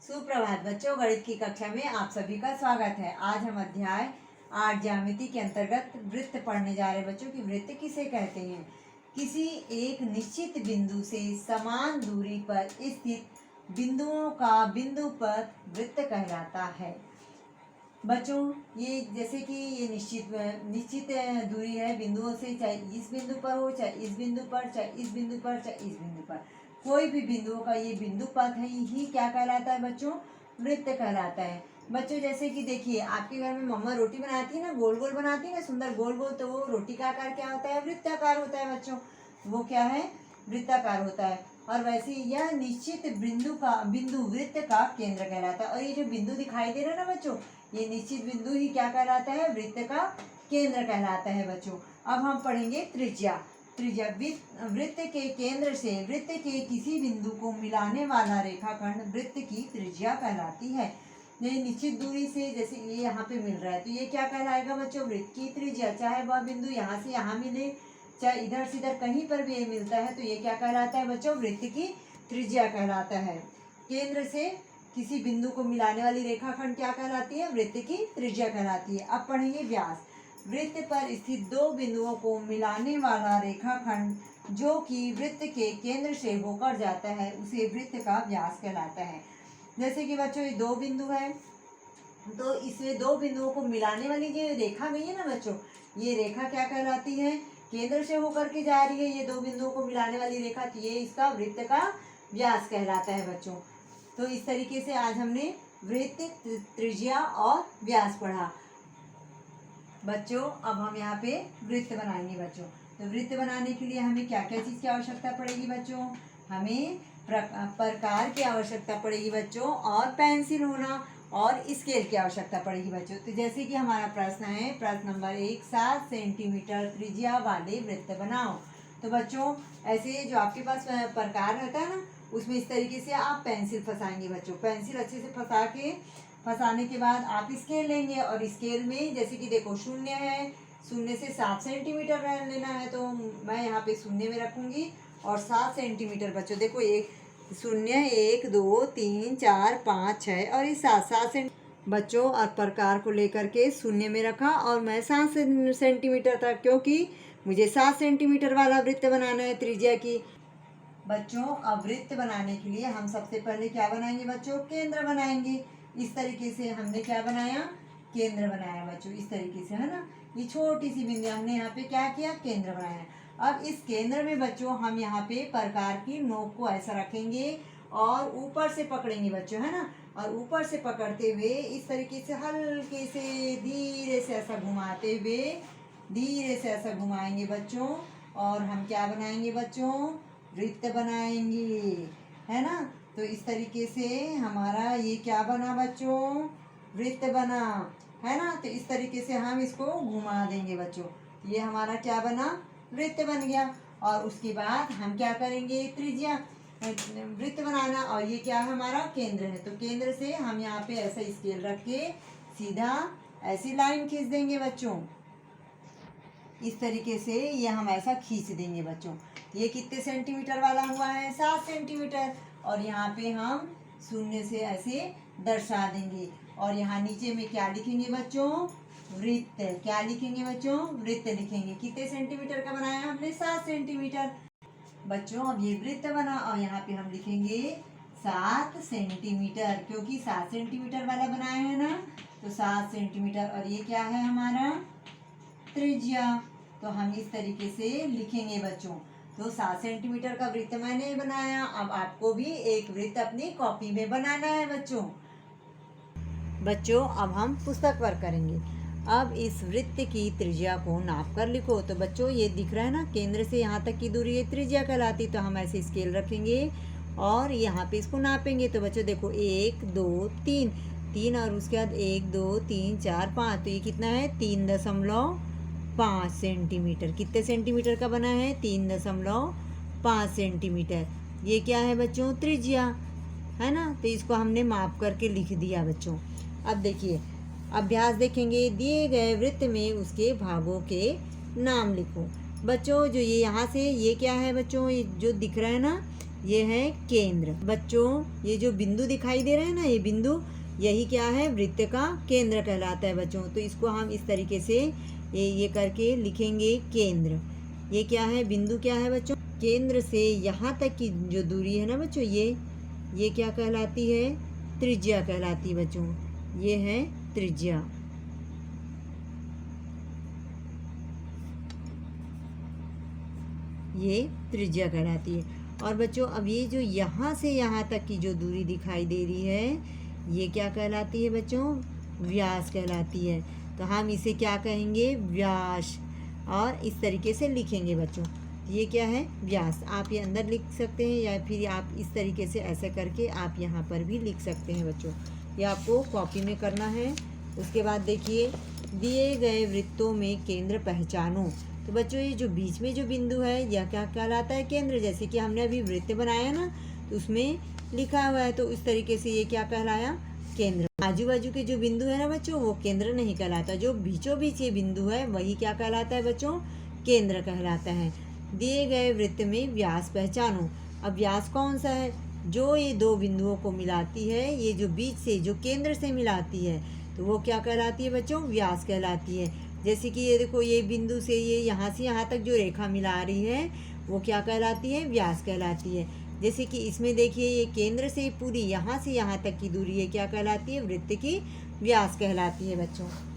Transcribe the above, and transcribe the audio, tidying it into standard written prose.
सुप्रभात बच्चों, गणित की कक्षा में आप सभी का स्वागत है। आज हम अध्याय 8 ज्यामिति के अंतर्गत वृत्त पढ़ने जा रहे हैं बच्चों। की वृत्त किसे कहते हैं? किसी एक निश्चित बिंदु से समान दूरी पर स्थित बिंदुओं का बिंदु पथ वृत्त कहलाता है। बच्चों, ये जैसे कि ये निश्चित दूरी है बिंदुओं से, चाहे इस बिंदु पर हो, चाहे इस बिंदु पर, चाहे इस बिंदु पर, चाहे इस बिंदु पर, कोई भी बिंदुओं का ये बिंदु पथ है, ही क्या कहलाता है बच्चों? वृत्त कहलाता है। बच्चों, जैसे कि देखिए, आपके घर में मम्मा रोटी बनाती है ना, गोल गोल बनाती है ना, सुंदर गोल गोल, तो वो रोटी का आकार क्या होता है? वृत्ताकार होता है बच्चों। वो क्या है? वृत्ताकार होता है। और वैसे यह निश्चित बिंदु वृत्त का केंद्र कहलाता है। और ये जो बिंदु दिखाई दे रहा है ना बच्चों, ये निश्चित बिंदु ही क्या कहलाता है? वृत्त का केंद्र कहलाता है बच्चों। अब हम पढ़ेंगे त्रिज्या। त्रिज्या वृत्त के केंद्र से वृत्त के किसी बिंदु को मिलाने वाला रेखाखंड वृत्त की त्रिज्या कहलाती है। ये निश्चित दूरी से, जैसे ये यहाँ पे मिल रहा है, तो ये क्या कहलाएगा बच्चों? वृत्त की त्रिज्या। चाहे वह बिंदु यहाँ से यहाँ मिले, चाहे इधर से इधर कहीं पर भी ये मिलता है, तो ये क्या कहलाता है बच्चों? वृत्त की त्रिज्या कहलाता है। केंद्र से किसी बिंदु को मिलाने वाली रेखाखंड क्या कहलाती है? वृत्त की त्रिज्या कहलाती है। अब पढ़ेंगे व्यास। वृत्त पर स्थित दो बिंदुओं को मिलाने वाला रेखाखंड जो कि वृत्त के केंद्र से होकर जाता है, उसे वृत्त का व्यास कहलाता है। जैसे कि बच्चों, ये दो बिंदु है, तो इसमें दो बिंदुओं को मिलाने वाली जो रेखा गई है ना बच्चों, ये रेखा क्या कहलाती है? केंद्र से होकर के जा रही है ये दो बिंदुओं को मिलाने वाली रेखा, तो ये इसका वृत्त का व्यास कहलाता है बच्चों। तो इस तरीके से आज हमने वृत्त, त्रिज्या और व्यास पढ़ा बच्चों। अब हम यहाँ पे वृत्त बनाएंगे बच्चों। तो वृत्त बनाने के लिए हमें क्या क्या चीज़ की आवश्यकता पड़ेगी बच्चों? हमें प्रकार की आवश्यकता पड़ेगी बच्चों, और पेंसिल होना, और स्केल की आवश्यकता पड़ेगी बच्चों। तो जैसे कि हमारा प्रश्न है, प्रश्न नंबर 1, 7 सेंटीमीटर त्रिज्या वाले वृत्त बनाओ। तो बच्चों, ऐसे जो आपके पास प्रकार रहता है ना, उसमें इस तरीके से आप पेंसिल फंसाएंगे बच्चों। पेंसिल अच्छे से फंसाने के बाद आप स्केल लेंगे, और स्केल में जैसे कि देखो, शून्य है, शून्य से 7 सेंटीमीटर लेना है, तो मैं यहाँ पे शून्य में रखूंगी, और 7 सेंटीमीटर बच्चों देखो, एक शून्य, 1 2 3 4 5 6 और ये 7 सेंटीमीटर बच्चों। और प्रकार को लेकर के शून्य में रखा, और मैं 7 सेंटीमीटर तक, क्योंकि मुझे 7 सेंटीमीटर वाला वृत्त बनाना है त्रिज्या की बच्चों। अब वृत्त बनाने के लिए हम सबसे पहले क्या बनाएंगे बच्चों? केंद्र बनाएंगे। इस तरीके से हमने क्या बनाया? केंद्र बनाया बच्चों, इस तरीके से, है ना। ये छोटी सी बिंदु हमने यहाँ पे क्या किया? केंद्र बनाया। अब इस केंद्र में बच्चों हम यहाँ पे प्रकार की नोक को ऐसा रखेंगे, और ऊपर से पकड़ेंगे बच्चों, है ना। और ऊपर से पकड़ते हुए इस तरीके से हल्के से धीरे से ऐसा घुमाते हुए, धीरे से ऐसा घुमाएंगे बच्चों, और हम क्या बनाएंगे बच्चों? वृत्त बनाएंगे, है ना। तो इस तरीके से हमारा ये क्या बना बच्चों? वृत्त बना, है ना। तो इस तरीके से हम इसको घुमा देंगे बच्चों, ये हमारा क्या बना? वृत्त बन गया। और उसके बाद हम क्या करेंगे? त्रिज्या वृत्त बनाना, और ये क्या है? हमारा केंद्र है। तो केंद्र से हम यहाँ पे ऐसा स्केल रख के सीधा ऐसी लाइन खींच देंगे बच्चों। इस तरीके से ये हम ऐसा खींच देंगे बच्चों। ये कितने सेंटीमीटर वाला हुआ है? 7 सेंटीमीटर। और यहाँ पे हम शून्य से ऐसे दर्शा देंगे, और यहाँ नीचे में क्या लिखेंगे बच्चों? वृत्त। क्या लिखेंगे बच्चों? वृत्त लिखेंगे। कितने सेंटीमीटर का बनाया हमने? 7 सेंटीमीटर बच्चों। अब ये वृत्त बना, और यहाँ पे हम लिखेंगे 7 सेंटीमीटर, क्योंकि 7 सेंटीमीटर वाला बनाया है ना, तो 7 सेंटीमीटर। और ये क्या है? हमारा त्रिज्या। तो हम इस तरीके से लिखेंगे बच्चों। तो 7 सेंटीमीटर का वृत्त मैंने बनाया। अब आपको भी एक वृत्त अपनी कॉपी में बनाना है बच्चों। अब हम पुस्तक पर करेंगे। अब इस वृत्त की त्रिज्या को नाप कर लिखो। तो बच्चों, ये दिख रहा है ना, केंद्र से यहाँ तक की दूरी ये त्रिज्या कहलाती। तो हम ऐसे स्केल रखेंगे, और यहाँ पे इसको नापेंगे। तो बच्चों देखो, 1 2 3, और उसके बाद 1 2 3 4 5, तो ये कितना है? 3.5 सेंटीमीटर। कितने सेंटीमीटर का बना है? 3.5 सेंटीमीटर। ये क्या है बच्चों? त्रिज्या, है ना। तो इसको हमने माप करके लिख दिया बच्चों। अब देखिए, अभ्यास देखेंगे। दिए गए वृत्त में उसके भागों के नाम लिखो। बच्चों, जो ये यहाँ से, ये क्या है बच्चों? ये जो दिख रहा है ना, ये है केंद्र। बच्चों ये जो बिंदु दिखाई दे रहे हैं ना, ये बिंदु, यही क्या है, वृत्त का केंद्र कहलाता है बच्चों। तो इसको हम इस तरीके से ये करके लिखेंगे केंद्र। ये क्या है, बिंदु क्या है बच्चों, केंद्र से यहाँ तक की जो दूरी है ना बच्चों, ये क्या कहलाती है, त्रिज्या कहलाती है बच्चों। ये है त्रिज्या। ये त्रिज्या कहलाती है। और बच्चों अब ये जो यहाँ से यहाँ तक की जो दूरी दिखाई दे रही है, ये क्या कहलाती है बच्चों, व्यास कहलाती है। तो हम इसे क्या कहेंगे, व्यास, और इस तरीके से लिखेंगे बच्चों। ये क्या है, व्यास। आप ये अंदर लिख सकते हैं या फिर आप इस तरीके से ऐसे करके आप यहाँ पर भी लिख सकते हैं बच्चों। ये आपको कॉपी में करना है। उसके बाद देखिए, दिए गए वृत्तों में केंद्र पहचानो। तो बच्चों ये जो बीच में जो बिंदु है, यह क्या कहलाता है, केंद्र। जैसे कि हमने अभी वृत्त बनाया ना, तो उसमें लिखा हुआ है, तो उस तरीके से ये क्या कहलाया, केंद्र। आजू बाजू के जो बिंदु है ना बच्चों, वो केंद्र नहीं कहलाता। जो बीचों बीच ये बिंदु है, वही क्या कहलाता है बच्चों, केंद्र कहलाता है। दिए गए वृत्त में व्यास पहचानो। अब व्यास कौन सा है, जो ये दो बिंदुओं को मिलाती है, ये जो बीच से, जो केंद्र से मिलाती है, तो वो क्या कहलाती है बच्चों, व्यास कहलाती है। जैसे कि ये देखो, ये बिंदु से ये यहाँ से यहाँ तक जो रेखा मिला रही है, वो क्या कहलाती है, व्यास कहलाती है। जैसे कि इसमें देखिए, ये केंद्र से पूरी यहाँ से यहाँ तक की दूरी है, क्या कहलाती है, वृत्त की व्यास कहलाती है बच्चों।